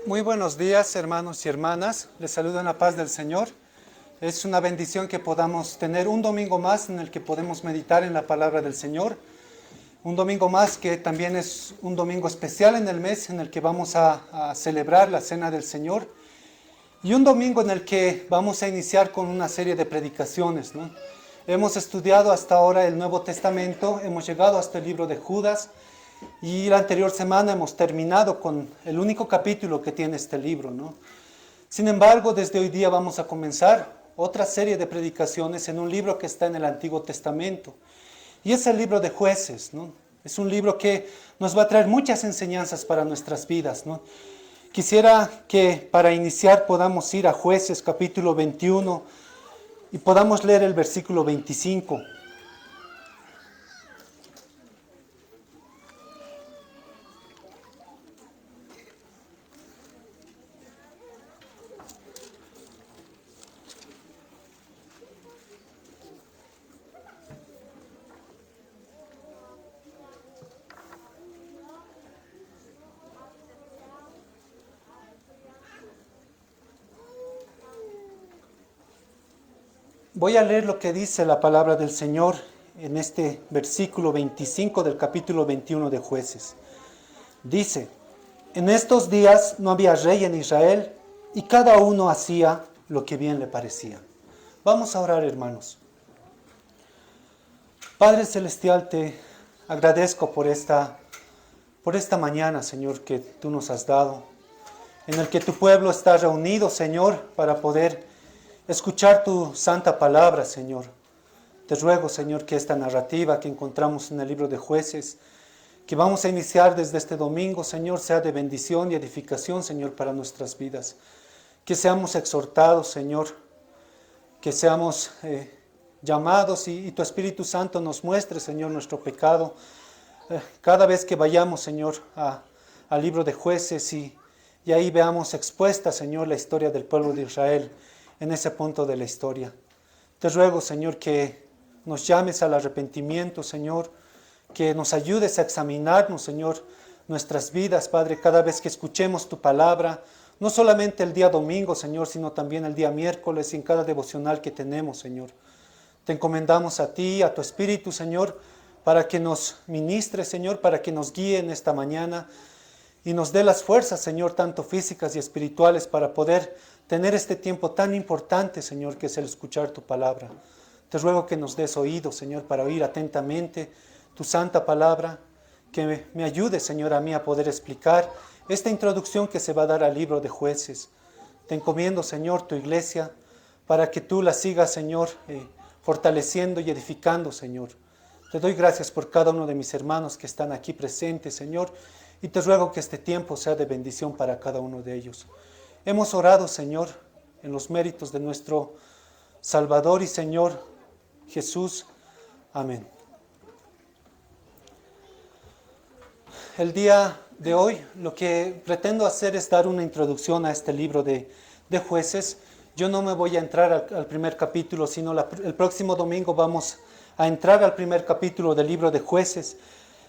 Muy buenos días, hermanos y hermanas. Les saludo en la paz del Señor. Es una bendición que podamos tener un domingo más en el que podemos meditar en la palabra del Señor. Un domingo más que también es un domingo especial en el mes en el que vamos a celebrar la Cena del Señor. Y un domingo en el que vamos a iniciar con una serie de predicaciones, ¿no? Hemos estudiado hasta ahora el Nuevo Testamento, hemos llegado hasta el libro de Judas. Y la anterior semana hemos terminado con el único capítulo que tiene este libro, ¿no? Sin embargo, desde hoy día vamos a comenzar otra serie de predicaciones en un libro que está en el Antiguo Testamento. Y es el libro de Jueces, ¿no? Es un libro que nos va a traer muchas enseñanzas para nuestras vidas, ¿no? Quisiera que para iniciar podamos ir a Jueces capítulo 21 y podamos leer el versículo 25. Voy a leer lo que dice la palabra del Señor en este versículo 25 del capítulo 21 de Jueces. Dice: en estos días no había rey en Israel y cada uno hacía lo que bien le parecía. Vamos a orar, hermanos. Padre Celestial, te agradezco por esta mañana, Señor, que tú nos has dado, en el que tu pueblo está reunido, Señor, para poder escuchar tu santa palabra, Señor. Te ruego, Señor, que esta narrativa que encontramos en el libro de Jueces, que vamos a iniciar desde este domingo, Señor, sea de bendición y edificación, Señor, para nuestras vidas. Que seamos exhortados, Señor, que seamos llamados y tu Espíritu Santo nos muestre, Señor, nuestro pecado. Cada vez que vayamos, Señor, al libro de Jueces y ahí veamos expuesta, Señor, la historia del pueblo de Israel en ese punto de la historia. Te ruego, Señor, que nos llames al arrepentimiento, Señor, que nos ayudes a examinarnos, Señor, nuestras vidas, Padre, cada vez que escuchemos tu palabra, no solamente el día domingo, Señor, sino también el día miércoles y en cada devocional que tenemos, Señor. Te encomendamos a ti, a tu Espíritu, Señor, para que nos ministre, Señor, para que nos guíe en esta mañana y nos dé las fuerzas, Señor, tanto físicas y espirituales, para poder tener este tiempo tan importante, Señor, que es el escuchar tu palabra. Te ruego que nos des oído, Señor, para oír atentamente tu santa palabra, que me ayude, Señor, a mí a poder explicar esta introducción que se va a dar al libro de Jueces. Te encomiendo, Señor, tu iglesia, para que tú la sigas, Señor, fortaleciendo y edificando, Señor. Te doy gracias por cada uno de mis hermanos que están aquí presentes, Señor, y te ruego que este tiempo sea de bendición para cada uno de ellos. Hemos orado, Señor, en los méritos de nuestro Salvador y Señor Jesús. Amén. El día de hoy lo que pretendo hacer es dar una introducción a este libro de Jueces. Yo no me voy a entrar al primer capítulo, sino el próximo domingo vamos a entrar al primer capítulo del libro de Jueces.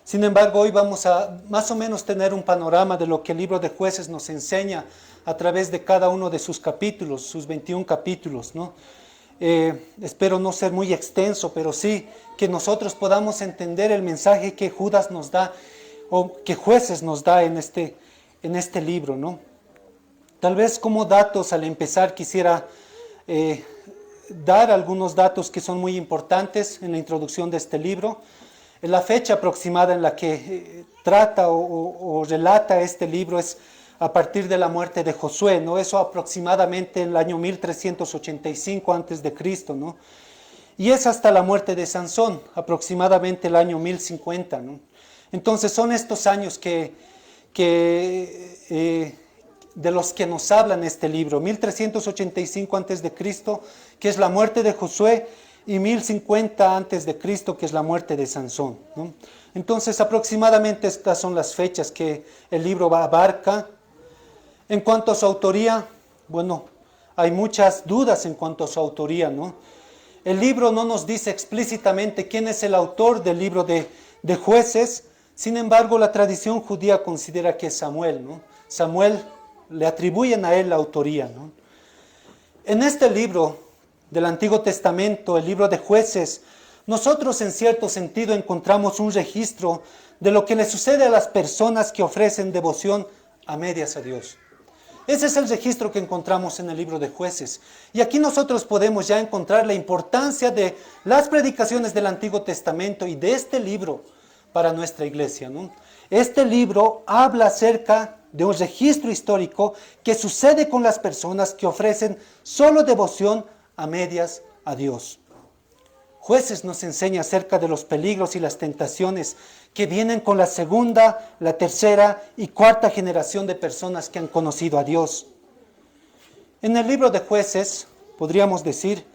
Sin embargo, hoy vamos a más o menos tener un panorama de lo que el libro de Jueces nos enseña a través de cada uno de sus capítulos, sus 21 capítulos, ¿no? Espero no ser muy extenso, pero sí que nosotros podamos entender el mensaje que Judas nos da, o que Jueces nos da en este libro, ¿no? Tal vez como datos, al empezar, quisiera dar algunos datos que son muy importantes en la introducción de este libro. La fecha aproximada en la que trata o relata este libro es a partir de la muerte de Josué, ¿no? Eso aproximadamente en el año 1385 a.C., ¿no? Y es hasta la muerte de Sansón, aproximadamente el año 1050, ¿no? Entonces son estos años de los que nos hablan este libro, 1385 a.C., que es la muerte de Josué, y 1050 a.C., que es la muerte de Sansón, ¿no? Entonces aproximadamente estas son las fechas que el libro abarca. En cuanto a su autoría, bueno, hay muchas dudas en cuanto a su autoría, ¿no? El libro no nos dice explícitamente quién es el autor del libro de Jueces. Sin embargo, la tradición judía considera que es Samuel, ¿no? Samuel le atribuyen a él la autoría, ¿no? En este libro del Antiguo Testamento, el libro de Jueces, nosotros en cierto sentido encontramos un registro de lo que le sucede a las personas que ofrecen devoción a medias a Dios. Ese es el registro que encontramos en el libro de Jueces. Y aquí nosotros podemos ya encontrar la importancia de las predicaciones del Antiguo Testamento y de este libro para nuestra iglesia, ¿no? Este libro habla acerca de un registro histórico que sucede con las personas que ofrecen solo devoción a medias a Dios. Jueces nos enseña acerca de los peligros y las tentaciones que vienen con la segunda, la tercera y cuarta generación de personas que han conocido a Dios. En el libro de Jueces, podríamos decir,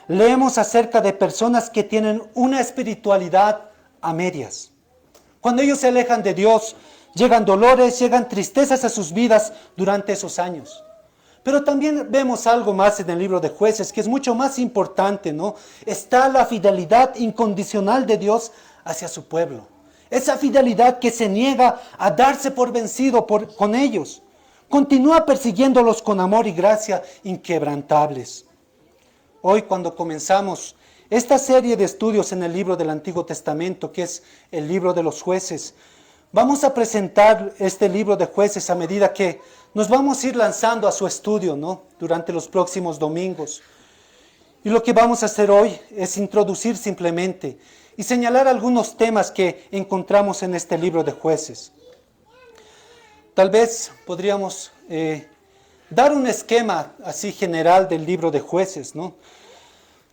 leemos acerca de personas que tienen una espiritualidad a medias. Cuando ellos se alejan de Dios, llegan dolores, llegan tristezas a sus vidas durante esos años. Pero también vemos algo más en el libro de Jueces, que es mucho más importante, ¿no? Está la fidelidad incondicional de Dios hacia su pueblo. Esa fidelidad que se niega a darse por vencido con ellos. Continúa persiguiéndolos con amor y gracia inquebrantables. Hoy, cuando comenzamos esta serie de estudios en el libro del Antiguo Testamento, que es el libro de los Jueces, vamos a presentar este libro de Jueces a medida que nos vamos a ir lanzando a su estudio, ¿no? Durante los próximos domingos. Y lo que vamos a hacer hoy es introducir simplemente y señalar algunos temas que encontramos en este libro de Jueces. Tal vez podríamos dar un esquema así general del libro de Jueces, ¿no?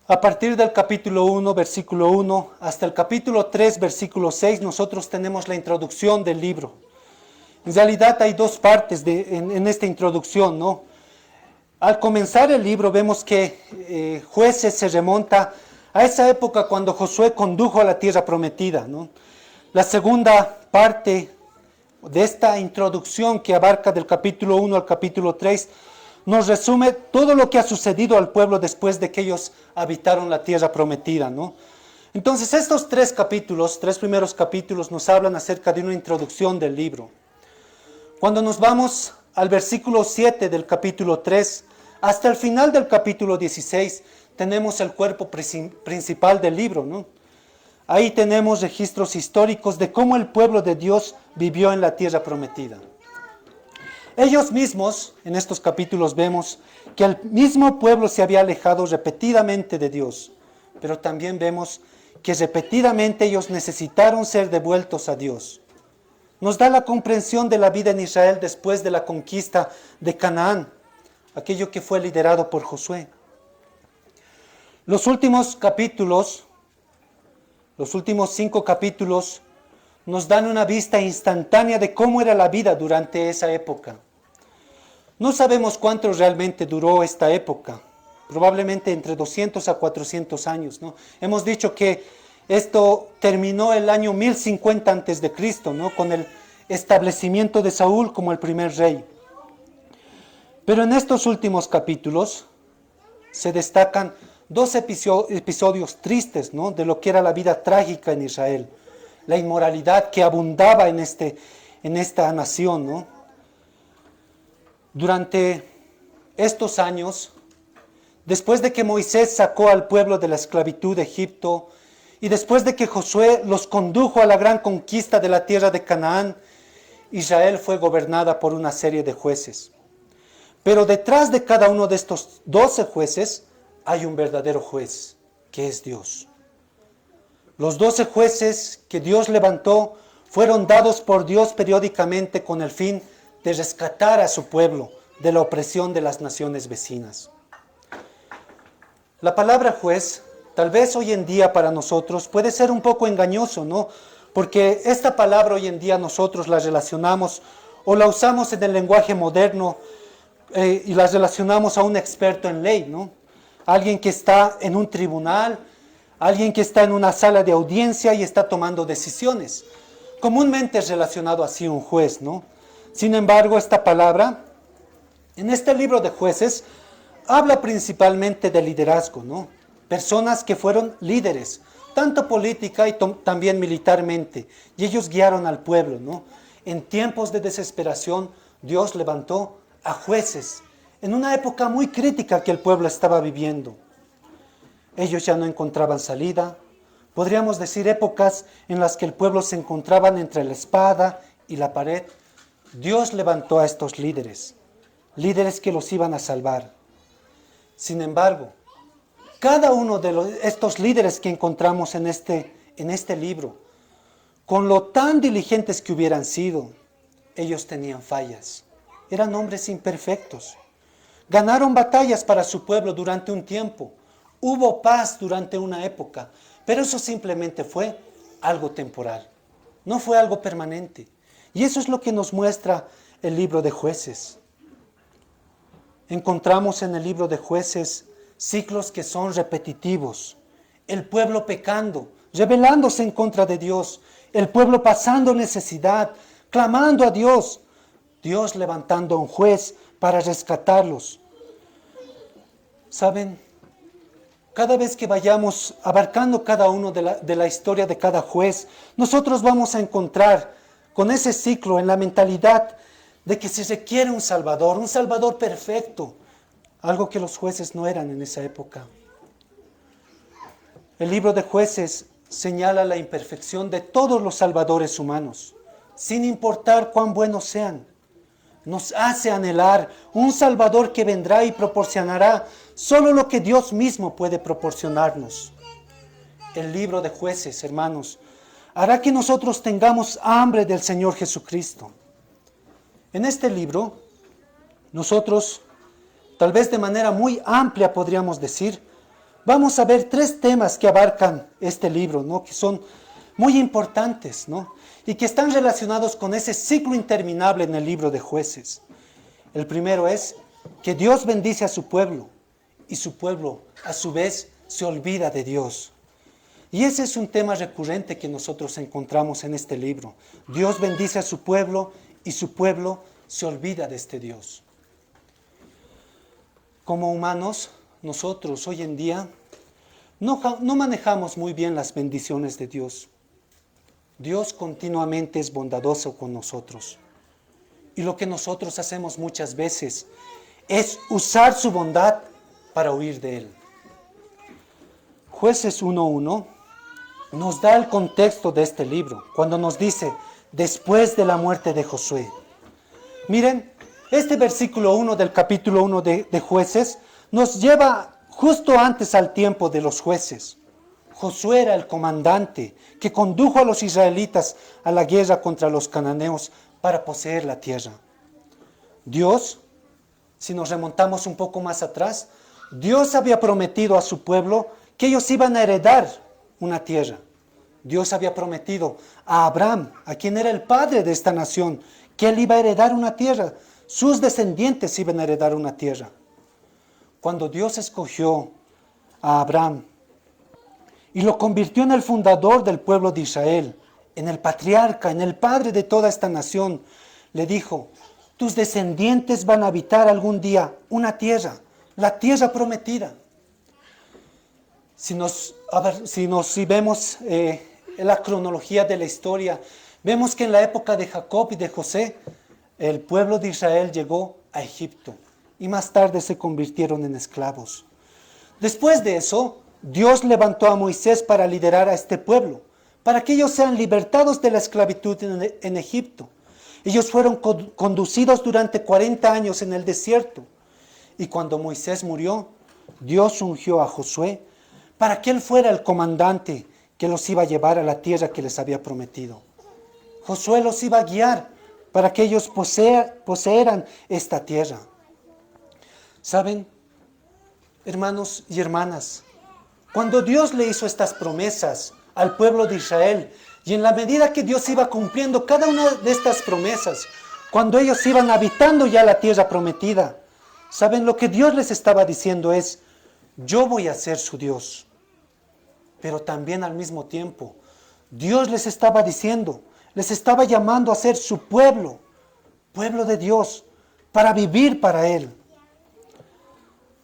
A partir del capítulo 1, versículo 1, hasta el capítulo 3, versículo 6, nosotros tenemos la introducción del libro. En realidad hay dos partes en esta introducción, ¿no? Al comenzar el libro vemos que Jueces se remonta a esa época cuando Josué condujo a la tierra prometida, ¿no? La segunda parte de esta introducción que abarca del capítulo 1 al capítulo 3 nos resume todo lo que ha sucedido al pueblo después de que ellos habitaron la tierra prometida, ¿no? Entonces estos tres primeros capítulos nos hablan acerca de una introducción del libro. Cuando nos vamos al versículo 7 del capítulo 3 hasta el final del capítulo 16 tenemos el cuerpo principal del libro, ¿no? Ahí tenemos registros históricos de cómo el pueblo de Dios vivió en la tierra prometida. Ellos mismos, en estos capítulos vemos que el mismo pueblo se había alejado repetidamente de Dios, pero también vemos que repetidamente ellos necesitaron ser devueltos a Dios. Nos da la comprensión de la vida en Israel después de la conquista de Canaán, aquello que fue liderado por Josué. Los últimos 5 capítulos, nos dan una vista instantánea de cómo era la vida durante esa época. No sabemos cuánto realmente duró esta época, probablemente entre 200 a 400 años, ¿no? Hemos dicho que esto terminó el año 1050 a.C., ¿no? Con el establecimiento de Saúl como el primer rey. Pero en estos últimos capítulos se destacan dos episodios tristes, ¿no? De lo que era la vida trágica en Israel, la inmoralidad que abundaba en esta nación, ¿no? Durante estos años, después de que Moisés sacó al pueblo de la esclavitud de Egipto y después de que Josué los condujo a la gran conquista de la tierra de Canaán, Israel fue gobernada por una serie de jueces. Pero detrás de cada uno de estos 12 jueces hay un verdadero juez, que es Dios. Los 12 jueces que Dios levantó fueron dados por Dios periódicamente con el fin de rescatar a su pueblo de la opresión de las naciones vecinas. La palabra juez, tal vez hoy en día para nosotros, puede ser un poco engañoso, ¿no? Porque esta palabra hoy en día nosotros la relacionamos o la usamos en el lenguaje moderno y la relacionamos a un experto en ley, ¿no? Alguien que está en un tribunal, alguien que está en una sala de audiencia y está tomando decisiones. Comúnmente es relacionado así un juez, ¿no? Sin embargo, esta palabra, en este libro de Jueces, habla principalmente de liderazgo, ¿no? Personas que fueron líderes, tanto política y también militarmente, y ellos guiaron al pueblo, ¿no? En tiempos de desesperación, Dios levantó a jueces en una época muy crítica que el pueblo estaba viviendo. Ellos ya no encontraban salida. Podríamos decir épocas en las que el pueblo se encontraba entre la espada y la pared. Dios levantó a estos líderes, líderes que los iban a salvar. Sin embargo, cada uno de estos líderes que encontramos en este libro, con lo tan diligentes que hubieran sido, ellos tenían fallas. Eran hombres imperfectos. Ganaron batallas para su pueblo durante un tiempo. Hubo paz durante una época, pero eso simplemente fue algo temporal. No fue algo permanente. Y eso es lo que nos muestra el libro de Jueces. Encontramos en el libro de Jueces ciclos que son repetitivos. El pueblo pecando, rebelándose en contra de Dios. El pueblo pasando necesidad, clamando a Dios. Dios levantando a un juez para rescatarlos. ¿Saben? Cada vez que vayamos abarcando cada uno de la historia de cada juez, nosotros vamos a encontrar con ese ciclo en la mentalidad de que se requiere un Salvador perfecto, algo que los jueces no eran en esa época. El libro de Jueces señala la imperfección de todos los salvadores humanos, sin importar cuán buenos sean. Nos hace anhelar un Salvador que vendrá y proporcionará solo lo que Dios mismo puede proporcionarnos. El libro de Jueces, hermanos, hará que nosotros tengamos hambre del Señor Jesucristo. En este libro, nosotros, tal vez de manera muy amplia podríamos decir, vamos a ver 3 temas que abarcan este libro, ¿no? Que son muy importantes, ¿no? Y que están relacionados con ese ciclo interminable en el libro de Jueces. El primero es que Dios bendice a su pueblo y su pueblo a su vez se olvida de Dios. Y ese es un tema recurrente que nosotros encontramos en este libro. Dios bendice a su pueblo y su pueblo se olvida de este Dios. Como humanos, nosotros hoy en día no manejamos muy bien las bendiciones de Dios. Dios continuamente es bondadoso con nosotros. Y lo que nosotros hacemos muchas veces es usar su bondad para huir de Él. Jueces 1:1 nos da el contexto de este libro, cuando nos dice, después de la muerte de Josué. Miren, este versículo 1 del capítulo 1 de Jueces nos lleva justo antes al tiempo de los jueces. Josué era el comandante que condujo a los israelitas a la guerra contra los cananeos para poseer la tierra. Dios, si nos remontamos un poco más atrás, Dios había prometido a su pueblo que ellos iban a heredar una tierra. Dios había prometido a Abraham, a quien era el padre de esta nación, que él iba a heredar una tierra. Sus descendientes iban a heredar una tierra. Cuando Dios escogió a Abraham y lo convirtió en el fundador del pueblo de Israel, en el patriarca, en el padre de toda esta nación, le dijo, tus descendientes van a habitar algún día una tierra, la tierra prometida. Si vemos la cronología de la historia, vemos que en la época de Jacob y de José, el pueblo de Israel llegó a Egipto y más tarde se convirtieron en esclavos. Después de eso, Dios levantó a Moisés para liderar a este pueblo, para que ellos sean libertados de la esclavitud en Egipto. Ellos fueron conducidos durante 40 años en el desierto. Y cuando Moisés murió, Dios ungió a Josué para que él fuera el comandante que los iba a llevar a la tierra que les había prometido. Josué los iba a guiar para que ellos poseeran esta tierra. ¿Saben, hermanos y hermanas? Cuando Dios le hizo estas promesas al pueblo de Israel, y en la medida que Dios iba cumpliendo cada una de estas promesas, cuando ellos iban habitando ya la tierra prometida, ¿saben? Lo que Dios les estaba diciendo es, yo voy a ser su Dios. Pero también al mismo tiempo, Dios les estaba diciendo, les estaba llamando a ser su pueblo, pueblo de Dios, para vivir para Él.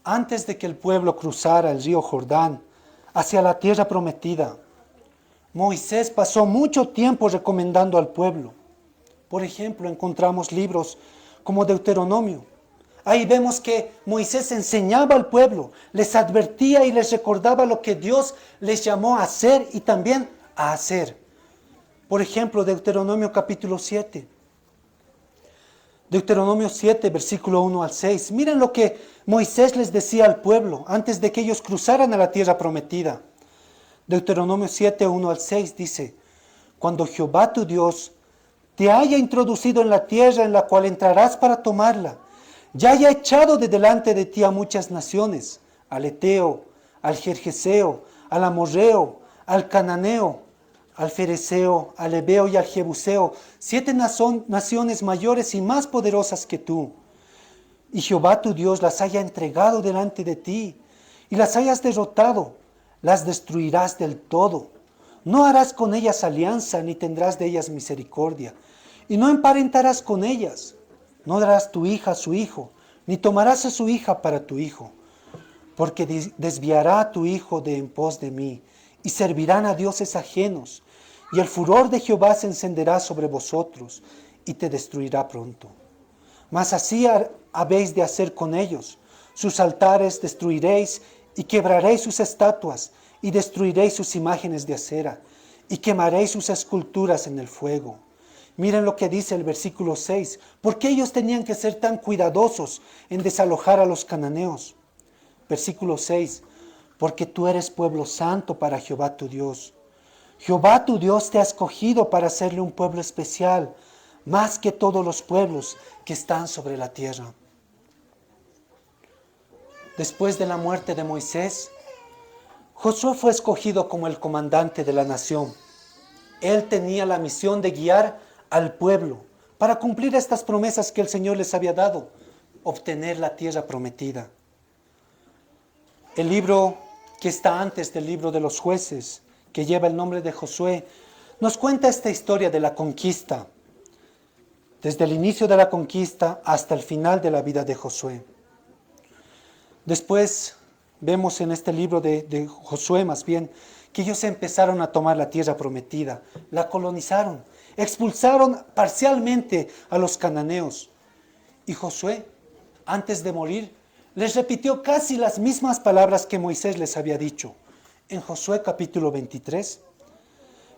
Antes de que el pueblo cruzara el río Jordán hacia la tierra prometida, Moisés pasó mucho tiempo recomendando al pueblo. Por ejemplo, encontramos libros como Deuteronomio, Ahí vemos que Moisés enseñaba al pueblo, les advertía y les recordaba lo que Dios les llamó a hacer y también a hacer. Por ejemplo, Deuteronomio capítulo 7. Deuteronomio 7, versículo 1 al 6. Miren lo que Moisés les decía al pueblo antes de que ellos cruzaran a la tierra prometida. Deuteronomio 7, 1 al 6 dice: Cuando Jehová tu Dios te haya introducido en la tierra en la cual entrarás para tomarla, ya haya echado de delante de ti a muchas naciones, al Eteo, al Gergeseo, al Amorreo, al Cananeo, al Fereceo, al Ebeo y al Jebuseo, 7 naciones mayores y más poderosas que tú. Y Jehová tu Dios las haya entregado delante de ti, y las hayas derrotado, las destruirás del todo. No harás con ellas alianza, ni tendrás de ellas misericordia, y no emparentarás con ellas. No darás tu hija a su hijo, ni tomarás a su hija para tu hijo, porque desviará a tu hijo de en pos de mí, y servirán a dioses ajenos, y el furor de Jehová se encenderá sobre vosotros, y te destruirá pronto. Mas así habéis de hacer con ellos. Sus altares destruiréis, y quebraréis sus estatuas, y destruiréis sus imágenes de acera, y quemaréis sus esculturas en el fuego. Miren lo que dice el versículo 6. ¿Por qué ellos tenían que ser tan cuidadosos en desalojar a los cananeos? Versículo 6. Porque tú eres pueblo santo para Jehová tu Dios. Jehová tu Dios te ha escogido para hacerle un pueblo especial, más que todos los pueblos que están sobre la tierra. Después de la muerte de Moisés, Josué fue escogido como el comandante de la nación. Él tenía la misión de guiar al pueblo para cumplir estas promesas que el Señor les había dado, obtener la tierra prometida. El libro que está antes del libro de los jueces, que lleva el nombre de Josué, nos cuenta esta historia de la conquista, desde el inicio de la conquista hasta el final de la vida de Josué. Después vemos en este libro de Josué más bien, que ellos empezaron a tomar la tierra prometida, la colonizaron, expulsaron parcialmente a los cananeos. Y Josué, antes de morir, les repitió casi las mismas palabras que Moisés les había dicho. En Josué capítulo 23,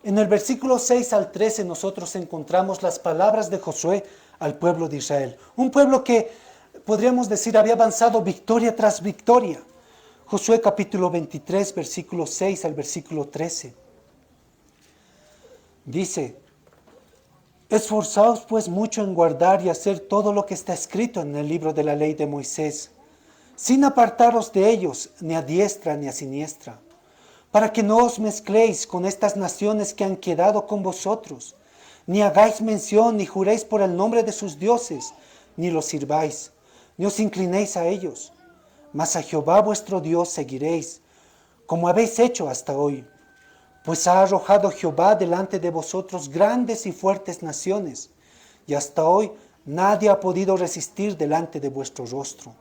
en el versículo 6 al 13 nosotros encontramos las palabras de Josué al pueblo de Israel. Un pueblo que, podríamos decir, había avanzado victoria tras victoria. Josué capítulo 23, versículo 6 al versículo 13. Dice: Esforzaos pues mucho en guardar y hacer todo lo que está escrito en el libro de la ley de Moisés, sin apartaros de ellos, ni a diestra ni a siniestra, para que no os mezcléis con estas naciones que han quedado con vosotros, ni hagáis mención, ni juréis por el nombre de sus dioses, ni los sirváis, ni os inclinéis a ellos. Mas a Jehová vuestro Dios seguiréis, como habéis hecho hasta hoy. Pues ha arrojado Jehová delante de vosotros grandes y fuertes naciones, y hasta hoy nadie ha podido resistir delante de vuestro rostro.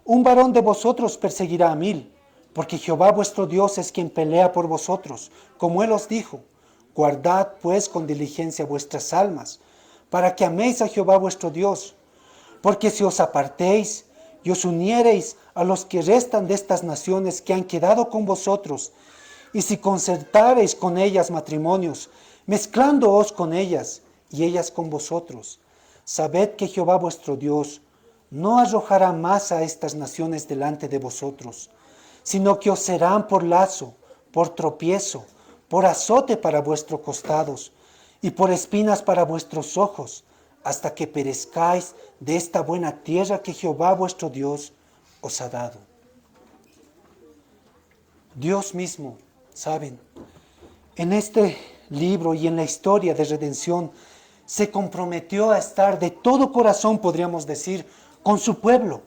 Un varón de vosotros perseguirá a 1000, porque Jehová vuestro Dios es quien pelea por vosotros, como Él os dijo. Guardad pues con diligencia vuestras almas, para que améis a Jehová vuestro Dios. Porque si os apartéis y os uniereis a los que restan de estas naciones que han quedado con vosotros, y si concertareis con ellas matrimonios, mezclándoos con ellas y ellas con vosotros, sabed que Jehová vuestro Dios no arrojará más a estas naciones delante de vosotros, sino que os serán por lazo, por tropiezo, por azote para vuestros costados y por espinas para vuestros ojos, hasta que perezcáis de esta buena tierra que Jehová vuestro Dios os ha dado. Dios mismo, ¿saben? En este libro y en la historia de redención, se comprometió a estar de todo corazón, podríamos decir, con su pueblo,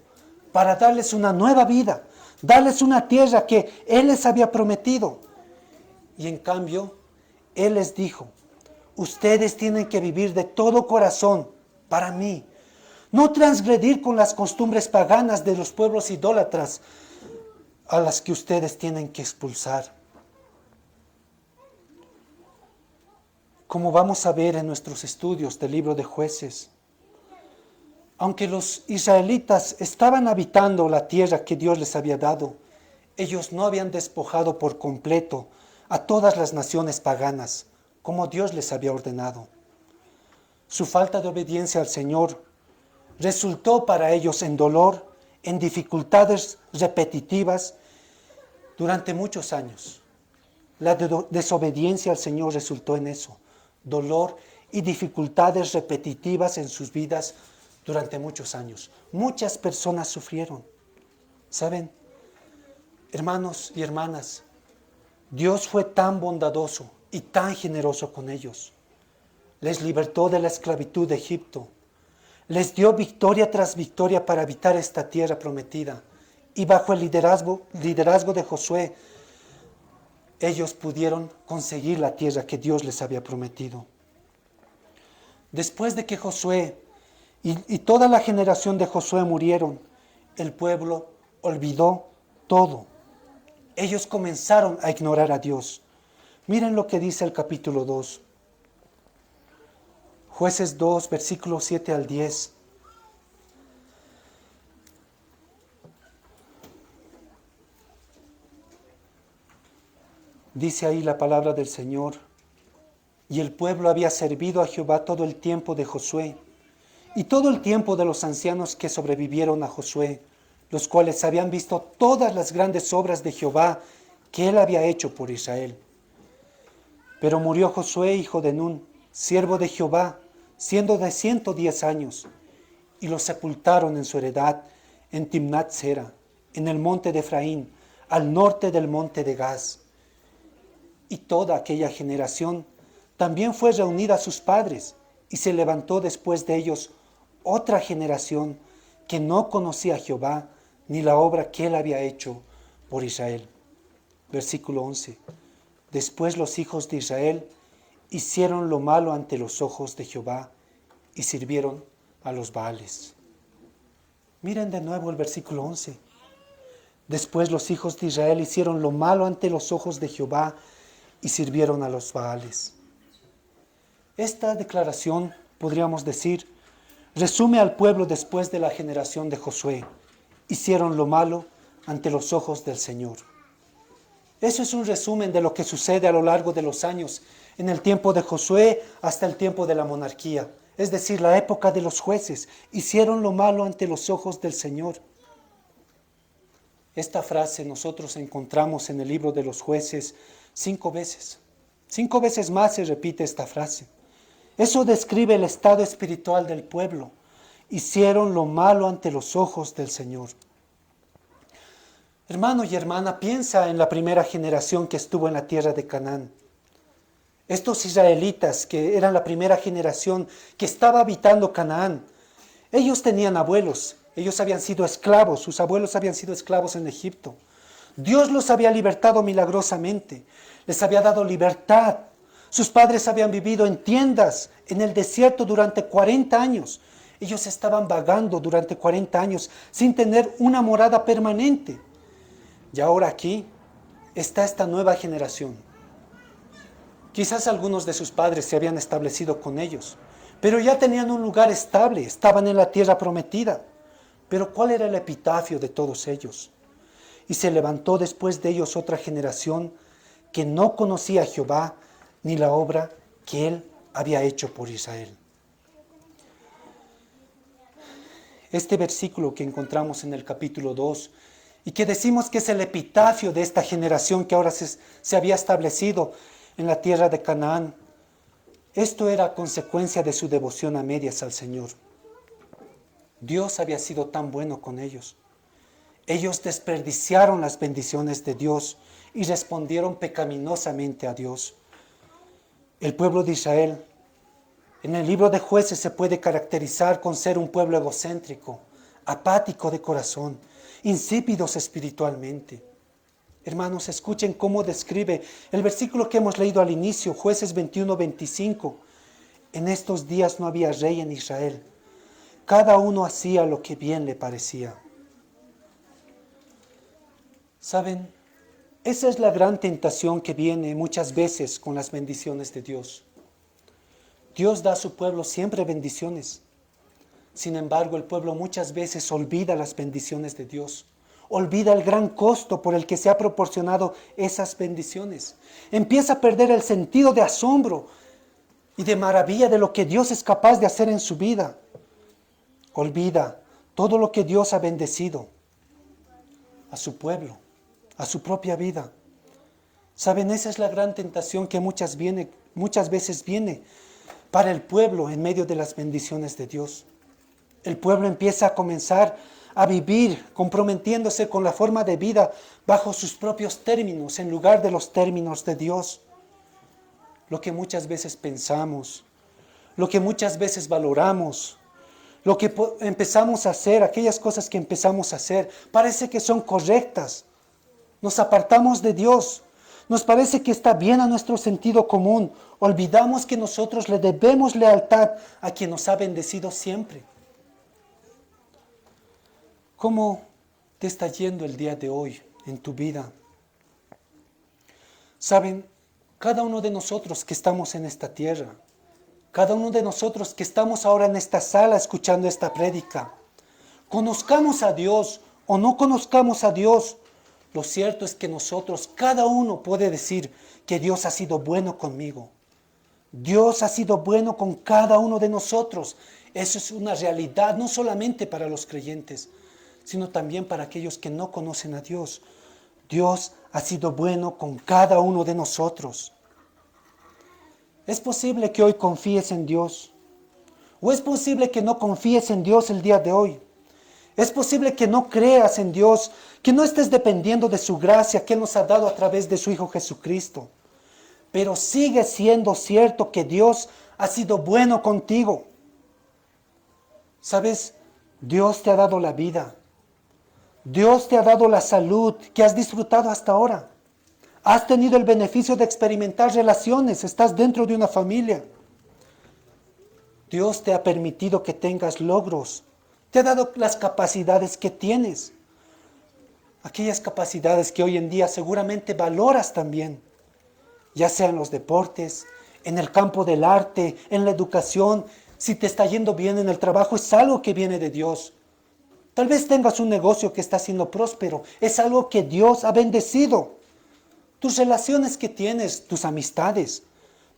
para darles una nueva vida, darles una tierra que Él les había prometido. Y en cambio, Él les dijo: ustedes tienen que vivir de todo corazón para mí, no transgredir con las costumbres paganas de los pueblos idólatras a las que ustedes tienen que expulsar. Como vamos a ver en nuestros estudios del libro de Jueces, Aunque los israelitas estaban habitando la tierra que Dios les había dado, ellos no habían despojado por completo a todas las naciones paganas, como Dios les había ordenado. Su falta de obediencia al Señor resultó para ellos en dolor, en dificultades repetitivas durante muchos años. La desobediencia al Señor resultó en eso, dolor y dificultades repetitivas en sus vidas durante muchos años. Muchas personas sufrieron. ¿Saben? Hermanos y hermanas, Dios fue tan bondadoso y tan generoso con ellos. Les libertó de la esclavitud de Egipto. Les dio victoria tras victoria para habitar esta tierra prometida. Y bajo el liderazgo de Josué, ellos pudieron conseguir la tierra que Dios les había prometido. Después de que Josué y toda la generación de Josué murieron, el pueblo olvidó todo. Ellos comenzaron a ignorar a Dios. Miren lo que dice el capítulo 2. Jueces 2, versículos 7 al 10. Dice ahí la palabra del Señor. Y el pueblo había servido a Jehová todo el tiempo de Josué y todo el tiempo de los ancianos que sobrevivieron a Josué, los cuales habían visto todas las grandes obras de Jehová que él había hecho por Israel. Pero murió Josué, hijo de Nun, siervo de Jehová, siendo de 110 años, y lo sepultaron en su heredad en Timnat Sera, en el monte de Efraín, al norte del monte de Gaz. Y toda aquella generación también fue reunida a sus padres, y se levantó después de ellos otra generación que no conocía a Jehová, ni la obra que él había hecho por Israel. Versículo 11. Después los hijos de Israel hicieron lo malo ante los ojos de Jehová y sirvieron a los Baales. Miren de nuevo el versículo 11. Después los hijos de Israel hicieron lo malo ante los ojos de Jehová y sirvieron a los Baales. Esta declaración, podríamos decir, resume al pueblo después de la generación de Josué. Hicieron lo malo ante los ojos del Señor. Eso es un resumen de lo que sucede a lo largo de los años, en el tiempo de Josué hasta el tiempo de la monarquía, es decir, la época de los jueces. Hicieron lo malo ante los ojos del Señor. Esta frase nosotros encontramos en el libro de los jueces 5 veces. 5 veces más se repite esta frase. Eso describe el estado espiritual del pueblo. Hicieron lo malo ante los ojos del Señor. Hermano y hermana, piensa en la primera generación que estuvo en la tierra de Canaán. Estos israelitas que eran la primera generación que estaba habitando Canaán, ellos tenían abuelos, ellos habían sido esclavos, sus abuelos habían sido esclavos en Egipto. Dios los había libertado milagrosamente, les había dado libertad. Sus padres habían vivido en tiendas en el desierto durante 40 años. Ellos estaban vagando durante 40 años sin tener una morada permanente. Y ahora aquí está esta nueva generación. Quizás algunos de sus padres se habían establecido con ellos, pero ya tenían un lugar estable, estaban en la tierra prometida. Pero ¿cuál era el epitafio de todos ellos? Y se levantó después de ellos otra generación que no conocía a Jehová ni la obra que él había hecho por Israel. Este versículo que encontramos en el capítulo 2 y que decimos que es el epitafio de esta generación que ahora se había establecido en la tierra de Canaán, esto era consecuencia de su devoción a medias al Señor. Dios había sido tan bueno con ellos. Ellos desperdiciaron las bendiciones de Dios y respondieron pecaminosamente a Dios. El pueblo de Israel, en el libro de Jueces, se puede caracterizar con ser un pueblo egocéntrico, apático de corazón, insípidos espiritualmente. Hermanos, escuchen cómo describe el versículo que hemos leído al inicio, Jueces 21, 25. En estos días no había rey en Israel. Cada uno hacía lo que bien le parecía. ¿Saben? Esa es la gran tentación que viene muchas veces con las bendiciones de Dios. Dios da a su pueblo siempre bendiciones. Sin embargo, el pueblo muchas veces olvida las bendiciones de Dios. Olvida el gran costo por el que se ha proporcionado esas bendiciones. Empieza a perder el sentido de asombro y de maravilla de lo que Dios es capaz de hacer en su vida. Olvida todo lo que Dios ha bendecido a su pueblo, a su propia vida. Saben, esa es la gran tentación que muchas veces viene para el pueblo en medio de las bendiciones de Dios. El pueblo empieza a comenzar a vivir comprometiéndose con la forma de vida bajo sus propios términos en lugar de los términos de Dios. Lo que muchas veces pensamos, lo que muchas veces valoramos, lo que empezamos a hacer, aquellas cosas que empezamos a hacer, parece que son correctas. Nos apartamos de Dios. Nos parece que está bien a nuestro sentido común. Olvidamos que nosotros le debemos lealtad a quien nos ha bendecido siempre. ¿Cómo te está yendo el día de hoy en tu vida? Saben, cada uno de nosotros que estamos en esta tierra, cada uno de nosotros que estamos ahora en esta sala escuchando esta prédica, conozcamos a Dios o no conozcamos a Dios, lo cierto es que nosotros, cada uno puede decir que Dios ha sido bueno conmigo. Dios ha sido bueno con cada uno de nosotros. Eso es una realidad no solamente para los creyentes, sino también para aquellos que no conocen a Dios. Dios ha sido bueno con cada uno de nosotros. ¿Es posible que hoy confíes en Dios? ¿O es posible que no confíes en Dios el día de hoy? Es posible que no creas en Dios, que no estés dependiendo de su gracia que Él nos ha dado a través de su Hijo Jesucristo. Pero sigue siendo cierto que Dios ha sido bueno contigo. ¿Sabes? Dios te ha dado la vida. Dios te ha dado la salud que has disfrutado hasta ahora. Has tenido el beneficio de experimentar relaciones, estás dentro de una familia. Dios te ha permitido que tengas logros. Te ha dado las capacidades que tienes. Aquellas capacidades que hoy en día seguramente valoras también. Ya sea en los deportes, en el campo del arte, en la educación. Si te está yendo bien en el trabajo, es algo que viene de Dios. Tal vez tengas un negocio que está siendo próspero. Es algo que Dios ha bendecido. Tus relaciones que tienes, tus amistades,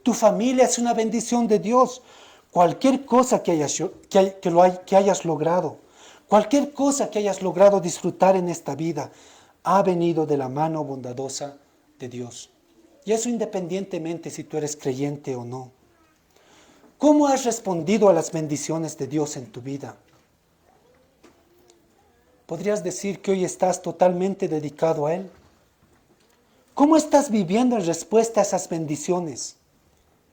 tu familia es una bendición de Dios. Cualquier cosa que hayas logrado, cualquier cosa que hayas logrado disfrutar en esta vida, ha venido de la mano bondadosa de Dios. Y eso independientemente si tú eres creyente o no. ¿Cómo has respondido a las bendiciones de Dios en tu vida? ¿Podrías decir que hoy estás totalmente dedicado a Él? ¿Cómo estás viviendo en respuesta a esas bendiciones?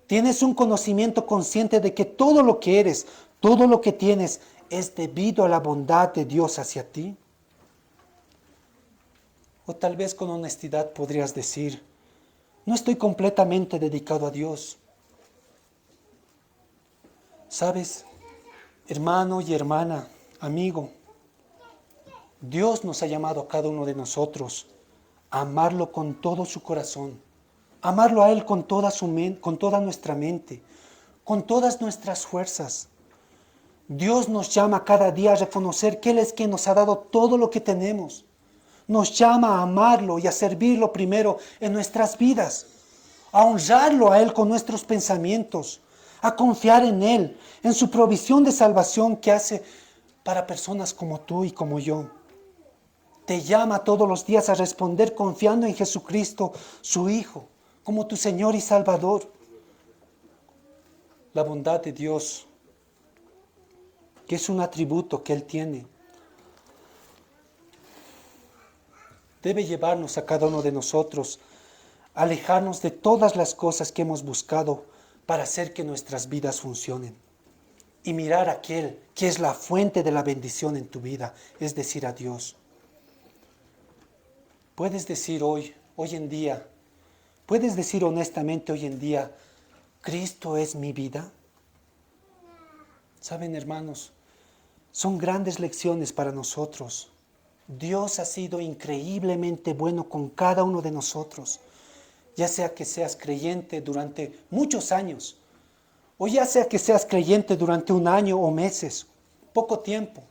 ¿Tienes un conocimiento consciente de que todo lo que eres, todo lo que tienes, es debido a la bondad de Dios hacia ti? O tal vez con honestidad podrías decir, no estoy completamente dedicado a Dios. ¿Sabes, hermano y hermana, amigo? Dios nos ha llamado a cada uno de nosotros a amarlo con todo su corazón, amarlo a Él con toda nuestra mente, con todas nuestras fuerzas. Dios nos llama cada día a reconocer que Él es quien nos ha dado todo lo que tenemos. Nos llama a amarlo y a servirlo primero en nuestras vidas, a honrarlo a Él con nuestros pensamientos, a confiar en Él, en su provisión de salvación que hace para personas como tú y como yo. Te llama todos los días a responder confiando en Jesucristo, su Hijo, como tu Señor y Salvador. La bondad de Dios, que es un atributo que Él tiene, debe llevarnos a cada uno de nosotros a alejarnos de todas las cosas que hemos buscado para hacer que nuestras vidas funcionen. Y mirar a aquel que es la fuente de la bendición en tu vida, es decir, a Dios. Puedes decir hoy en día, puedes decir honestamente hoy en día, ¿Cristo es mi vida? Saben, hermanos, son grandes lecciones para nosotros. Dios ha sido increíblemente bueno con cada uno de nosotros, ya sea que seas creyente durante muchos años, o ya sea que seas creyente durante un año o meses, poco tiempo.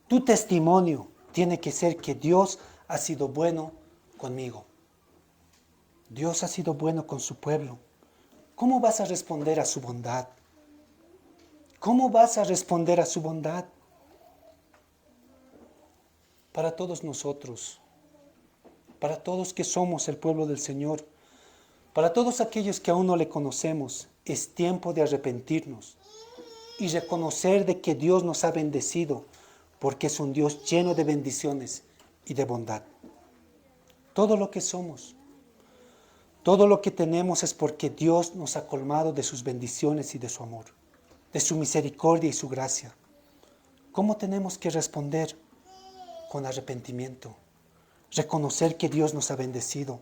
Tu testimonio tiene que ser que Dios ha sido bueno conmigo. Dios ha sido bueno con su pueblo. ¿Cómo vas a responder a su bondad? ¿Cómo vas a responder a su bondad? Para todos nosotros, para todos que somos el pueblo del Señor, para todos aquellos que aún no le conocemos, es tiempo de arrepentirnos y reconocer de que Dios nos ha bendecido, porque es un Dios lleno de bendiciones y de bondad. Todo lo que somos, todo lo que tenemos es porque Dios nos ha colmado de sus bendiciones y de su amor, de su misericordia y su gracia. ¿Cómo tenemos que responder? Con arrepentimiento, reconocer que Dios nos ha bendecido,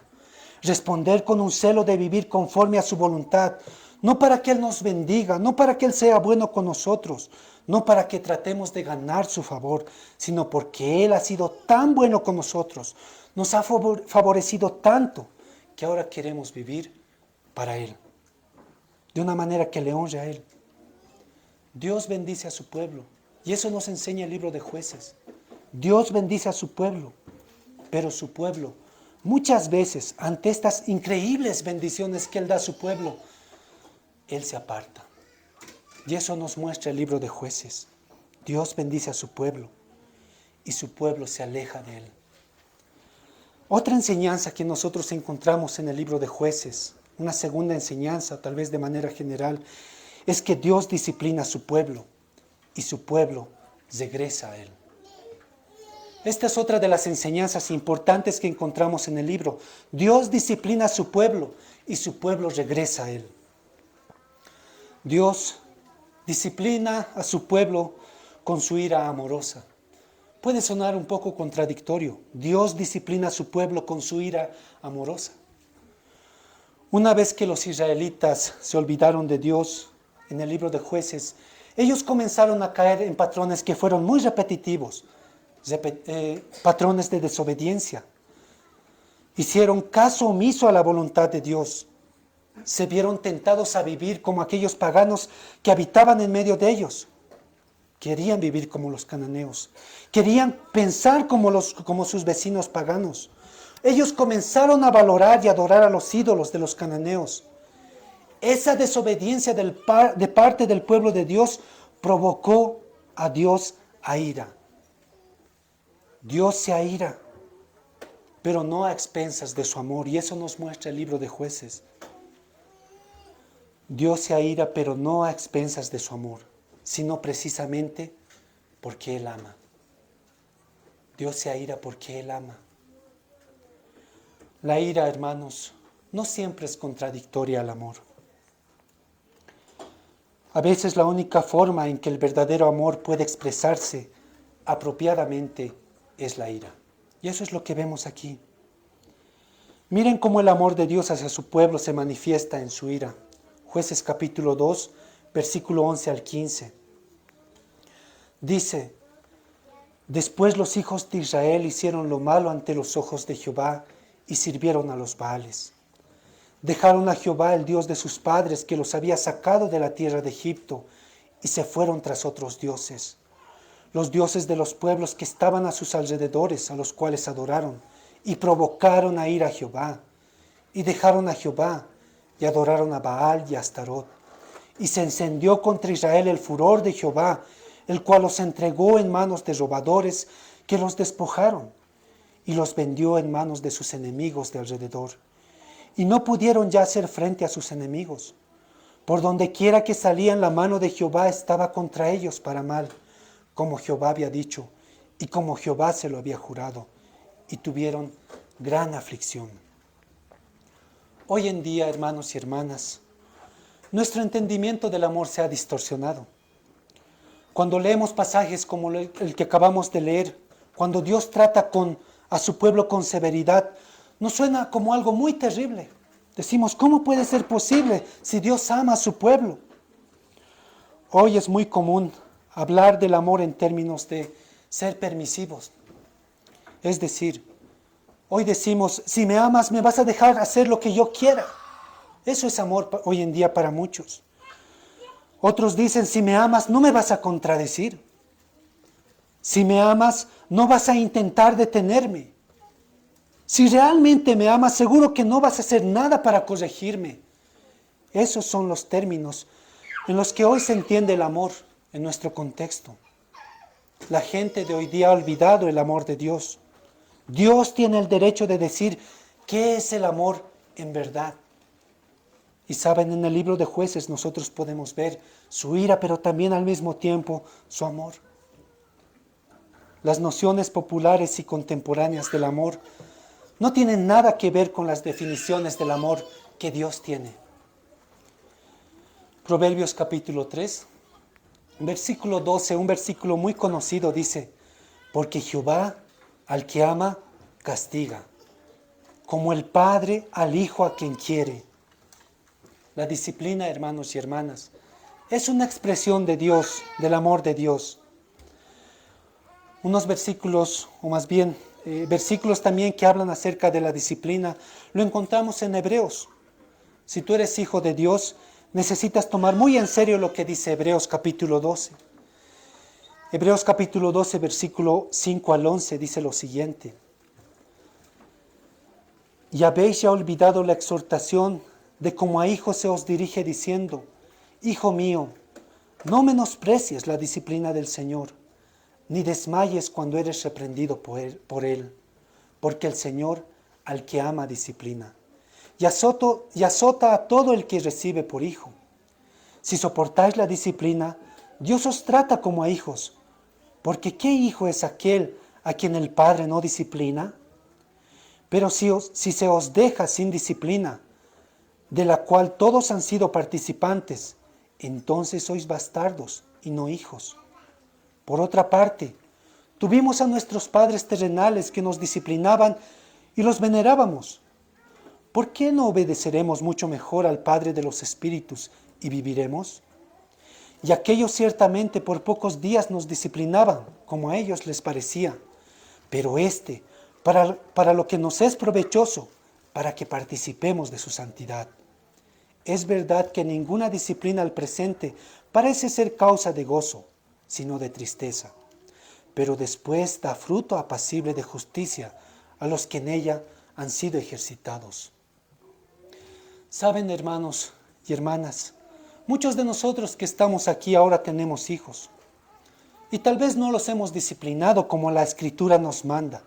responder con un celo de vivir conforme a su voluntad, no para que Él nos bendiga, no para que Él sea bueno con nosotros, no para que tratemos de ganar su favor, sino porque Él ha sido tan bueno con nosotros, nos ha favorecido tanto, que ahora queremos vivir para Él, de una manera que le honre a Él. Dios bendice a su pueblo, y eso nos enseña el libro de Jueces. Dios bendice a su pueblo, pero su pueblo, muchas veces, ante estas increíbles bendiciones que Él da a su pueblo, Él se aparta. Y eso nos muestra el libro de Jueces. Dios bendice a su pueblo, y su pueblo se aleja de Él. Otra enseñanza que nosotros encontramos en el libro de Jueces, una segunda enseñanza, tal vez de manera general, es que Dios disciplina a su pueblo, y su pueblo regresa a Él. Esta es otra de las enseñanzas importantes que encontramos en el libro. Dios disciplina a su pueblo y su pueblo regresa a Él. Dios disciplina a su pueblo con su ira amorosa. Puede sonar un poco contradictorio. Dios disciplina a su pueblo con su ira amorosa. Una vez que los israelitas se olvidaron de Dios en el libro de Jueces, ellos comenzaron a caer en patrones que fueron muy repetitivos. Patrones de desobediencia. Hicieron caso omiso a la voluntad de Dios. Se vieron tentados a vivir como aquellos paganos que habitaban en medio de ellos. Querían vivir como los cananeos. Querían pensar como sus vecinos paganos. Ellos comenzaron a valorar y adorar a los ídolos de los cananeos. Esa desobediencia de parte del pueblo de Dios provocó a Dios a ira. Dios se aira, pero no a expensas de su amor, y eso nos muestra el libro de Jueces. Dios se aira, pero no a expensas de su amor, sino precisamente porque Él ama. Dios se aira porque Él ama. La ira, hermanos, no siempre es contradictoria al amor. A veces la única forma en que el verdadero amor puede expresarse apropiadamente es la ira. Y eso es lo que vemos aquí. Miren cómo el amor de Dios hacia su pueblo se manifiesta en su ira. Jueces capítulo 2, versículo 11 al 15. Dice: después los hijos de Israel hicieron lo malo ante los ojos de Jehová y sirvieron a los Baales. Dejaron a Jehová, el Dios de sus padres, que los había sacado de la tierra de Egipto, y se fueron tras otros dioses, los dioses de los pueblos que estaban a sus alrededores, a los cuales adoraron, y provocaron a ir a Jehová, y dejaron a Jehová, y adoraron a Baal y a Astarot. Y se encendió contra Israel el furor de Jehová, el cual los entregó en manos de robadores que los despojaron, y los vendió en manos de sus enemigos de alrededor. Y no pudieron ya hacer frente a sus enemigos. Por donde quiera que salían, la mano de Jehová estaba contra ellos para mal, como Jehová había dicho, y como Jehová se lo había jurado, y tuvieron gran aflicción. Hoy en día, hermanos y hermanas, nuestro entendimiento del amor se ha distorsionado. Cuando leemos pasajes como el que acabamos de leer, cuando Dios trata a su pueblo con severidad, nos suena como algo muy terrible. Decimos, ¿cómo puede ser posible si Dios ama a su pueblo? Hoy es muy común hablar del amor en términos de ser permisivos. Es decir, hoy decimos, si me amas, me vas a dejar hacer lo que yo quiera. Eso es amor hoy en día para muchos. Otros dicen, si me amas, no me vas a contradecir. Si me amas, no vas a intentar detenerme. Si realmente me amas, seguro que no vas a hacer nada para corregirme. Esos son los términos en los que hoy se entiende el amor en nuestro contexto. La gente de hoy día ha olvidado el amor de Dios. Dios tiene el derecho de decir qué es el amor en verdad. Y saben, en el libro de Jueces nosotros podemos ver su ira, pero también al mismo tiempo su amor. Las nociones populares y contemporáneas del amor no tienen nada que ver con las definiciones del amor que Dios tiene. Proverbios capítulo 3, versículo 12, un versículo muy conocido, dice: porque Jehová al que ama castiga, como el padre al hijo a quien quiere. La disciplina, hermanos y hermanas, es una expresión de Dios, del amor de Dios. Unos versículos, o más bien versículos también que hablan acerca de la disciplina, lo encontramos en Hebreos. Si tú eres hijo de Dios, necesitas tomar muy en serio lo que dice Hebreos capítulo 12. Hebreos capítulo 12, versículo 5 al 11, dice lo siguiente: y habéis ya olvidado la exhortación de como a hijos se os dirige diciendo: hijo mío, no menosprecies la disciplina del Señor, ni desmayes cuando eres reprendido por él, porque el Señor al que ama disciplina, y azota a todo el que recibe por hijo. Si soportáis la disciplina, Dios os trata como a hijos, porque ¿qué hijo es aquel a quien el Padre no disciplina? Pero si se os deja sin disciplina, de la cual todos han sido participantes, entonces sois bastardos y no hijos. Por otra parte, tuvimos a nuestros padres terrenales que nos disciplinaban y los venerábamos. ¿Por qué no obedeceremos mucho mejor al Padre de los Espíritus y viviremos? Y aquellos ciertamente por pocos días nos disciplinaban, como a ellos les parecía, pero para lo que nos es provechoso, para que participemos de su santidad. Es verdad que ninguna disciplina al presente parece ser causa de gozo, sino de tristeza, pero después da fruto apacible de justicia a los que en ella han sido ejercitados. Saben, hermanos y hermanas, muchos de nosotros que estamos aquí ahora tenemos hijos, y tal vez no los hemos disciplinado como la Escritura nos manda.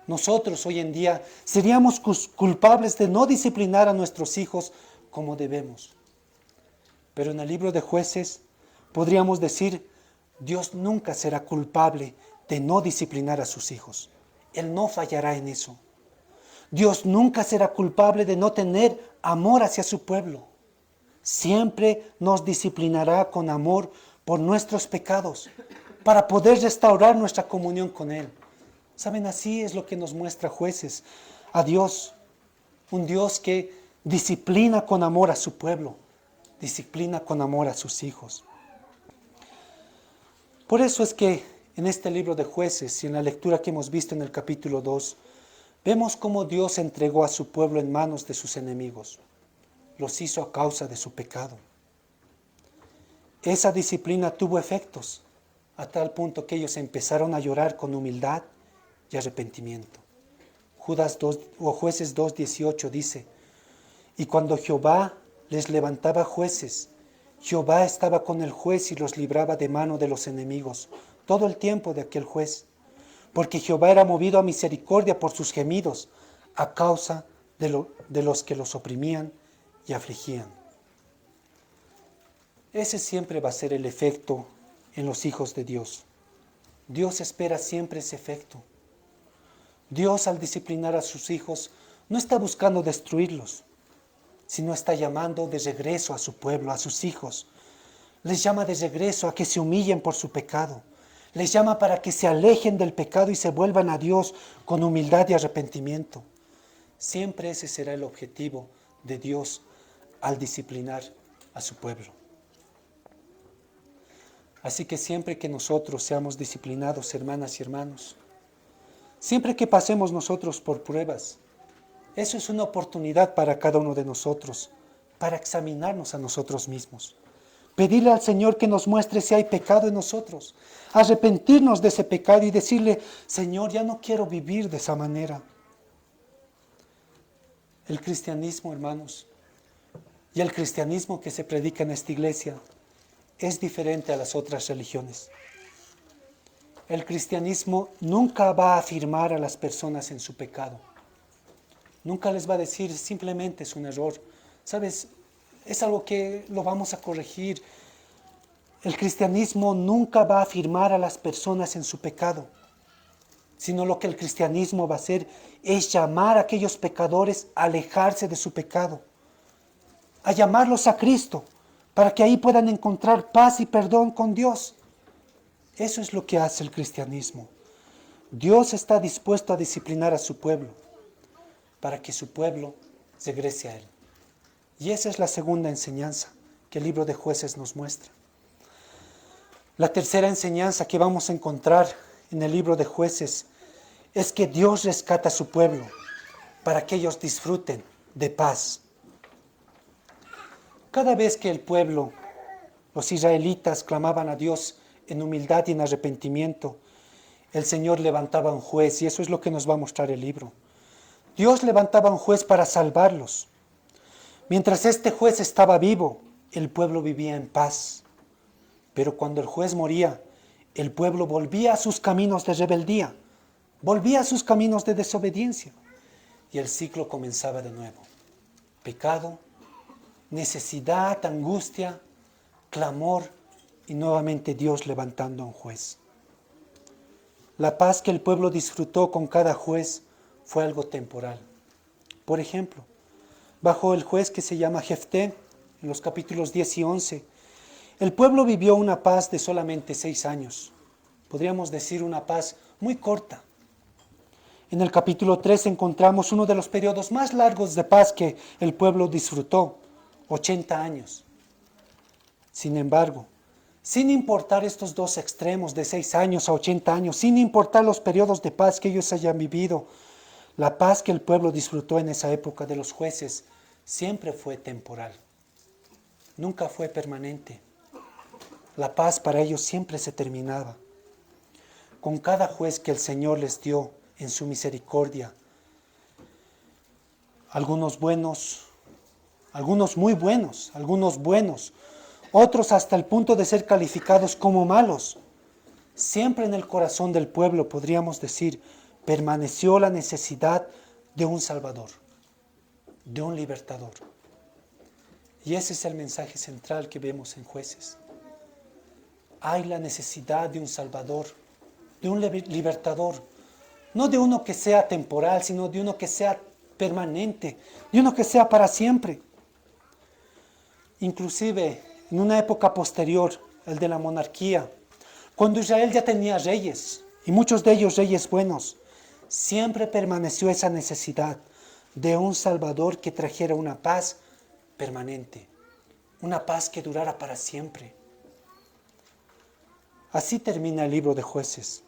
Nosotros hoy en día seríamos culpables de no disciplinar a nuestros hijos como debemos. Pero en el libro de Jueces podríamos decir: Dios nunca será culpable de no disciplinar a sus hijos. Él no fallará en eso. Dios nunca será culpable de no tener amor hacia su pueblo. Siempre nos disciplinará con amor por nuestros pecados, para poder restaurar nuestra comunión con Él. Saben, así es lo que nos muestra Jueces, a Dios, un Dios que disciplina con amor a su pueblo, disciplina con amor a sus hijos. Por eso es que en este libro de Jueces y en la lectura que hemos visto en el capítulo 2, vemos cómo Dios entregó a su pueblo en manos de sus enemigos. Los hizo a causa de su pecado. Esa disciplina tuvo efectos, a tal punto que ellos empezaron a llorar con humildad y arrepentimiento. Jueces 2:18 dice: y cuando Jehová les levantaba jueces, Jehová estaba con el juez y los libraba de mano de los enemigos todo el tiempo de aquel juez, porque Jehová era movido a misericordia por sus gemidos a causa de los que los oprimían y afligían. Ese siempre va a ser el efecto en los hijos de Dios. Dios espera siempre ese efecto. Dios, al disciplinar a sus hijos, no está buscando destruirlos, sino está llamando de regreso a su pueblo, a sus hijos. Les llama de regreso a que se humillen por su pecado. Les llama para que se alejen del pecado y se vuelvan a Dios con humildad y arrepentimiento. Siempre ese será el objetivo de Dios al disciplinar a su pueblo. Así que siempre que nosotros seamos disciplinados, hermanas y hermanos, siempre que pasemos nosotros por pruebas, eso es una oportunidad para cada uno de nosotros, para examinarnos a nosotros mismos, Pedirle al Señor que nos muestre si hay pecado en nosotros. Arrepentirnos de ese pecado y decirle, Señor, ya no quiero vivir de esa manera. El cristianismo, hermanos, y el cristianismo que se predica en esta iglesia es diferente a las otras religiones. El cristianismo nunca va a afirmar a las personas en su pecado. Nunca les va a decir simplemente es un error. ¿Sabes? Es algo que lo vamos a corregir. El cristianismo nunca va a afirmar a las personas en su pecado, sino lo que el cristianismo va a hacer es llamar a aquellos pecadores a alejarse de su pecado, a llamarlos a Cristo, para que ahí puedan encontrar paz y perdón con Dios. Eso es lo que hace el cristianismo. Dios está dispuesto a disciplinar a su pueblo, para que su pueblo regrese a Él. Y esa es la segunda enseñanza que el libro de Jueces nos muestra. La tercera enseñanza que vamos a encontrar en el libro de Jueces es que Dios rescata a su pueblo para que ellos disfruten de paz. Cada vez que el pueblo, los israelitas, clamaban a Dios en humildad y en arrepentimiento, el Señor levantaba un juez, y eso es lo que nos va a mostrar el libro. Dios levantaba un juez para salvarlos. Mientras este juez estaba vivo, el pueblo vivía en paz. Pero cuando el juez moría, el pueblo volvía a sus caminos de rebeldía, volvía a sus caminos de desobediencia, y el ciclo comenzaba de nuevo. Pecado, necesidad, angustia, clamor, y nuevamente Dios levantando a un juez. La paz que el pueblo disfrutó con cada juez fue algo temporal. Por ejemplo, bajo el juez que se llama Jefté, en los capítulos 10 y 11, el pueblo vivió una paz de solamente 6 años. Podríamos decir una paz muy corta. En el capítulo 3 encontramos uno de los periodos más largos de paz que el pueblo disfrutó, 80 años. Sin embargo, sin importar estos dos extremos de 6 años a 80 años, sin importar los periodos de paz que ellos hayan vivido, la paz que el pueblo disfrutó en esa época de los jueces siempre fue temporal, nunca fue permanente. La paz para ellos siempre se terminaba. Con cada juez que el Señor les dio en su misericordia, algunos buenos, algunos muy buenos, algunos buenos, otros hasta el punto de ser calificados como malos. Siempre en el corazón del pueblo, podríamos decir, permaneció la necesidad de un Salvador, de un libertador. Y ese es el mensaje central que vemos en Jueces. Hay la necesidad de un Salvador, de un libertador, no de uno que sea temporal, sino de uno que sea permanente, de uno que sea para siempre. Inclusive en una época posterior, el de la monarquía, cuando Israel ya tenía reyes, y muchos de ellos reyes buenos, siempre permaneció esa necesidad de un Salvador que trajera una paz permanente, una paz que durara para siempre. Así termina el libro de Jueces,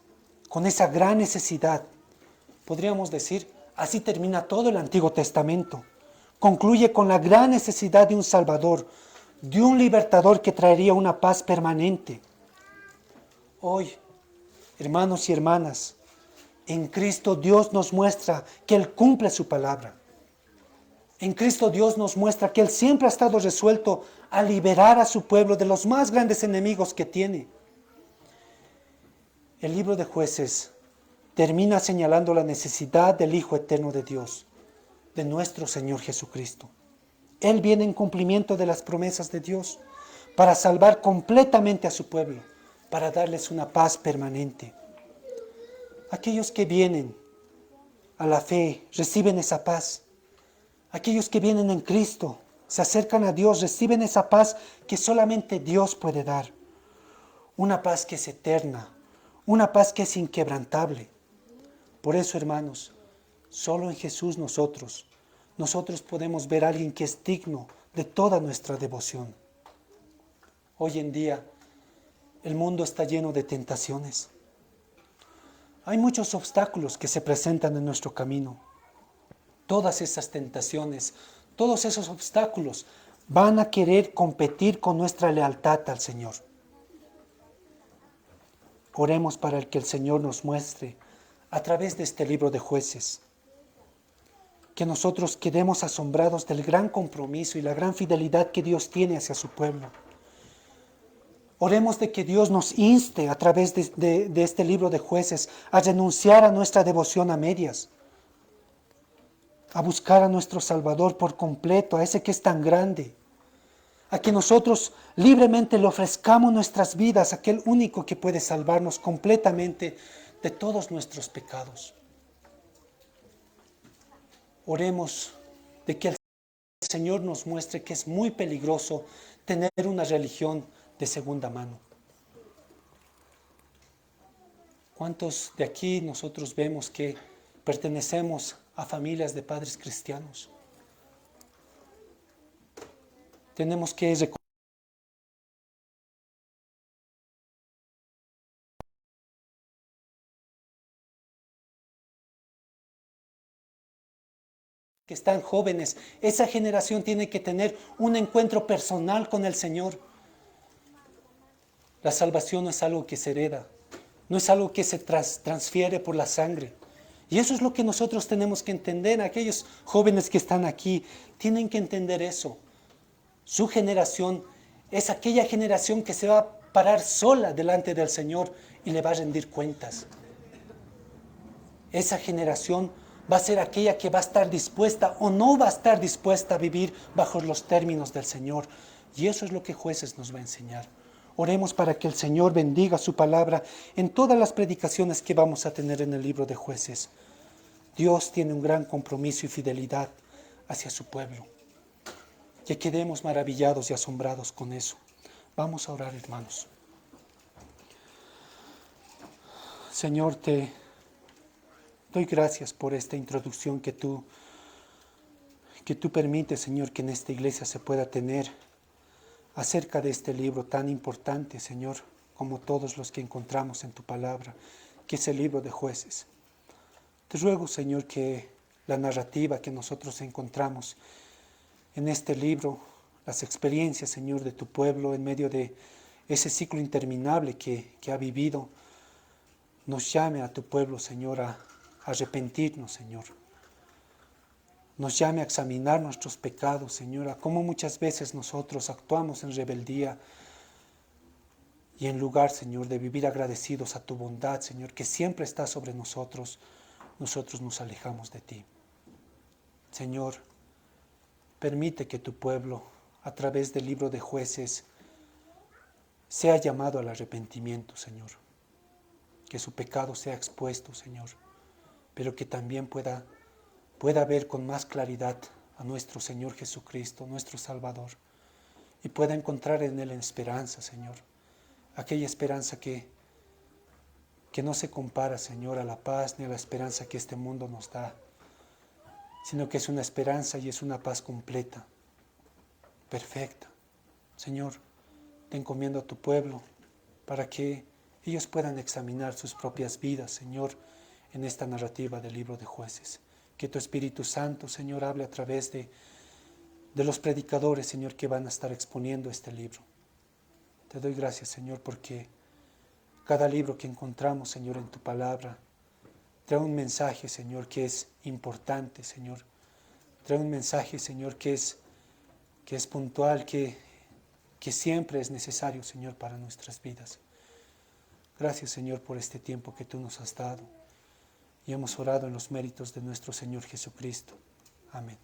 con esa gran necesidad. Podríamos decir, así termina todo el Antiguo Testamento. Concluye con la gran necesidad de un Salvador, de un libertador que traería una paz permanente. Hoy, hermanos y hermanas, en Cristo Dios nos muestra que Él cumple su palabra. En Cristo Dios nos muestra que Él siempre ha estado resuelto a liberar a su pueblo de los más grandes enemigos que tiene. El libro de Jueces termina señalando la necesidad del Hijo Eterno de Dios, de nuestro Señor Jesucristo. Él viene en cumplimiento de las promesas de Dios para salvar completamente a su pueblo, para darles una paz permanente. Aquellos que vienen a la fe reciben esa paz. Aquellos que vienen en Cristo, se acercan a Dios, reciben esa paz que solamente Dios puede dar. Una paz que es eterna, una paz que es inquebrantable. Por eso, hermanos, solo en Jesús nosotros podemos ver a alguien que es digno de toda nuestra devoción. Hoy en día, el mundo está lleno de tentaciones. Hay muchos obstáculos que se presentan en nuestro camino. Todas esas tentaciones, todos esos obstáculos van a querer competir con nuestra lealtad al Señor. Oremos para que el Señor nos muestre a través de este libro de Jueces, que nosotros quedemos asombrados del gran compromiso y la gran fidelidad que Dios tiene hacia su pueblo. Oremos de que Dios nos inste a través de este libro de Jueces a renunciar a nuestra devoción a medias, a buscar a nuestro Salvador por completo, a ese que es tan grande, a que nosotros libremente le ofrezcamos nuestras vidas a aquel único que puede salvarnos completamente de todos nuestros pecados. Oremos de que el Señor nos muestre que es muy peligroso tener una religión de segunda mano. ¿Cuántos de aquí nosotros vemos que pertenecemos a familias de padres cristianos? Tenemos que reconocer que están jóvenes. Esa generación tiene que tener un encuentro personal con el Señor. La salvación no es algo que se hereda, no es algo que se transfiere por la sangre. Y eso es lo que nosotros tenemos que entender. Aquellos jóvenes que están aquí tienen que entender eso. Su generación es aquella generación que se va a parar sola delante del Señor y le va a rendir cuentas. Esa generación va a ser aquella que va a estar dispuesta o no va a estar dispuesta a vivir bajo los términos del Señor. Y eso es lo que Jueces nos va a enseñar. Oremos para que el Señor bendiga su palabra en todas las predicaciones que vamos a tener en el libro de Jueces. Dios tiene un gran compromiso y fidelidad hacia su pueblo. Que quedemos maravillados y asombrados con eso. Vamos a orar, hermanos. Señor, te doy gracias por esta introducción que tú permites, Señor, que en esta iglesia se pueda tener acerca de este libro tan importante, Señor, como todos los que encontramos en tu palabra, que es el libro de Jueces. Te ruego, Señor, que la narrativa que nosotros encontramos en este libro, las experiencias, Señor, de tu pueblo en medio de ese ciclo interminable que ha vivido, nos llame a tu pueblo, Señor, a arrepentirnos, Señor. Nos llame a examinar nuestros pecados, Señor, a cómo muchas veces nosotros actuamos en rebeldía y en lugar, Señor, de vivir agradecidos a tu bondad, Señor, que siempre está sobre nosotros, nosotros nos alejamos de ti. Señor, permite que tu pueblo, a través del libro de Jueces, sea llamado al arrepentimiento, Señor. Que su pecado sea expuesto, Señor, pero que también pueda ver con más claridad a nuestro Señor Jesucristo, nuestro Salvador, y pueda encontrar en Él esperanza, Señor. Aquella esperanza que no se compara, Señor, a la paz ni a la esperanza que este mundo nos da, sino que es una esperanza y es una paz completa, perfecta. Señor, te encomiendo a tu pueblo para que ellos puedan examinar sus propias vidas, Señor, en esta narrativa del libro de Jueces. Que tu Espíritu Santo, Señor, hable a través de los predicadores, Señor, que van a estar exponiendo este libro. Te doy gracias, Señor, porque cada libro que encontramos, Señor, en tu palabra, trae un mensaje, Señor, que es importante, Señor. Trae un mensaje, Señor, que es puntual, que siempre es necesario, Señor, para nuestras vidas. Gracias, Señor, por este tiempo que tú nos has dado. Y hemos orado en los méritos de nuestro Señor Jesucristo. Amén.